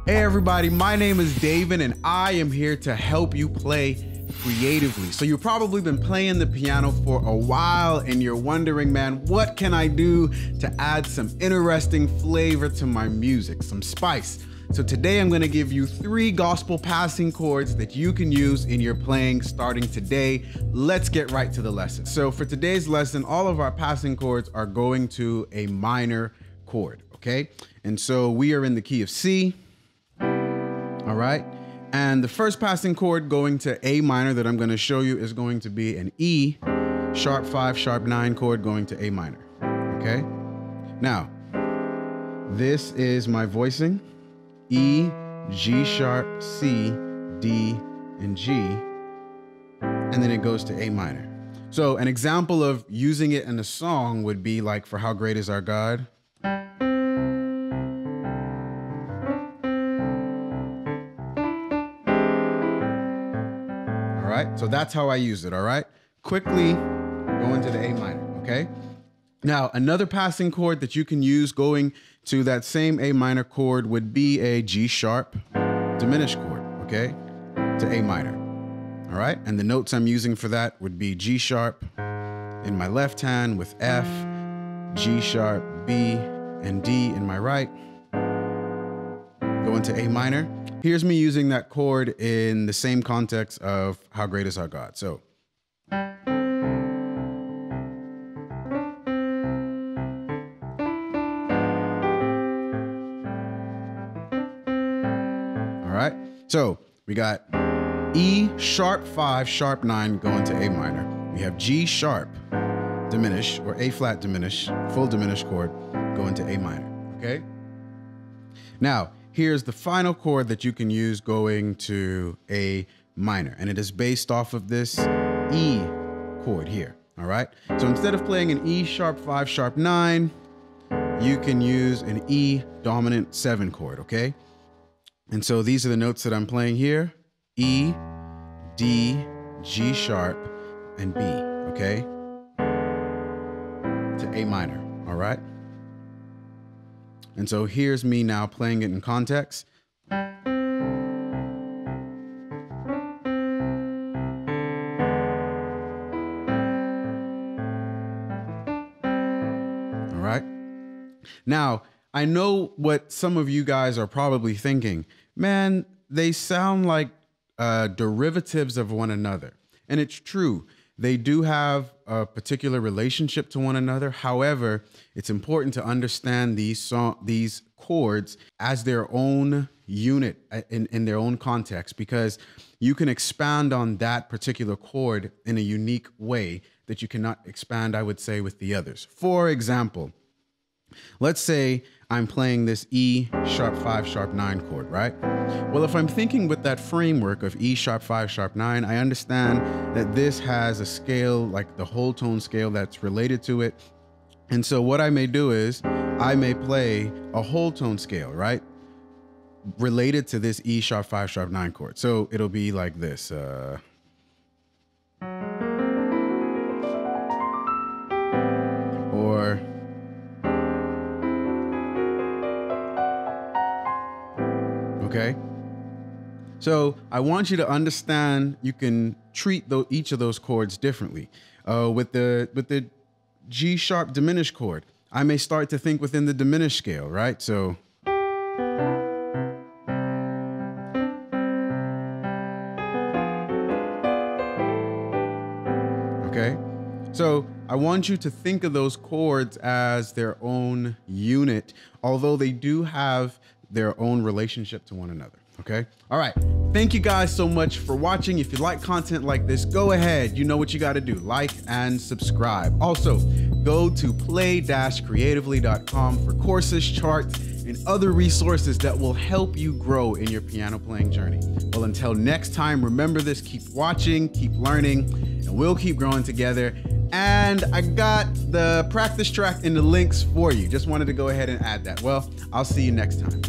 Hey everybody, my name is David and I am here to help you play creatively. So you've probably been playing the piano for a while and you're wondering, man, what can I do to add some interesting flavor to my music, some spice? So today I'm going to give you 3 gospel passing chords that you can use in your playing starting today. Let's get right to the lesson. So for today's lesson, all of our passing chords are going to a minor chord, okay? And so we are in the key of C. All right, and the first passing chord going to A minor that I'm going to show you is going to be an E, sharp 5, sharp 9 chord going to A minor, okay? Now, this is my voicing, E, G sharp, C, D, and G, and then it goes to A minor. So an example of using it in a song would be like for How Great Is Our God. All right, so that's how I use it, all right? Quickly go into the A minor, okay? Now, another passing chord that you can use going to that same A minor chord would be a G sharp diminished chord, okay? To A minor, all right? And the notes I'm using for that would be G sharp in my left hand with F, G sharp, B, and D in my right. Go into A minor. Here's me using that chord in the same context of How Great Is Our God. So. All right. So we got E sharp 5, sharp 9 going to A minor. We have G sharp diminished or A flat diminished, full diminished chord going to A minor. Okay. Now, here's the final chord that you can use going to A minor, and it is based off of this E chord here, all right? So instead of playing an E sharp 5, sharp 9, you can use an E dominant 7 chord, okay? And so these are the notes that I'm playing here: E, D, G sharp, and B, okay? To A minor, all right? And so here's me now playing it in context. All right. Now, I know what some of you guys are probably thinking. Man, they sound like derivatives of one another. And it's true. They do have a particular relationship to one another. However, it's important to understand these chords as their own unit in their own context, because you can expand on that particular chord in a unique way that you cannot expand, I would say, with the others. For example, let's say I'm playing this E sharp 5, sharp 9 chord, right? Well, if I'm thinking with that framework of E sharp 5, sharp 9, I understand that this has a scale, like the whole tone scale that's related to it. And so what I may do is I may play a whole tone scale, right? Related to this E sharp 5, sharp 9 chord. So it'll be like this. Or okay, so I want you to understand you can treat each of those chords differently. With the G sharp diminished chord, I may start to think within the diminished scale, right? So okay, so I want you to think of those chords as their own unit, although they do have their own relationship to one another, okay? All right, thank you guys so much for watching. If you like content like this, go ahead, you know what you gotta do, like and subscribe. Also, go to play-creatively.com for courses, charts, and other resources that will help you grow in your piano playing journey. Well, until next time, remember this, keep watching, keep learning, and we'll keep growing together. And I got the practice track in the links for you. Just wanted to go ahead and add that. Well, I'll see you next time.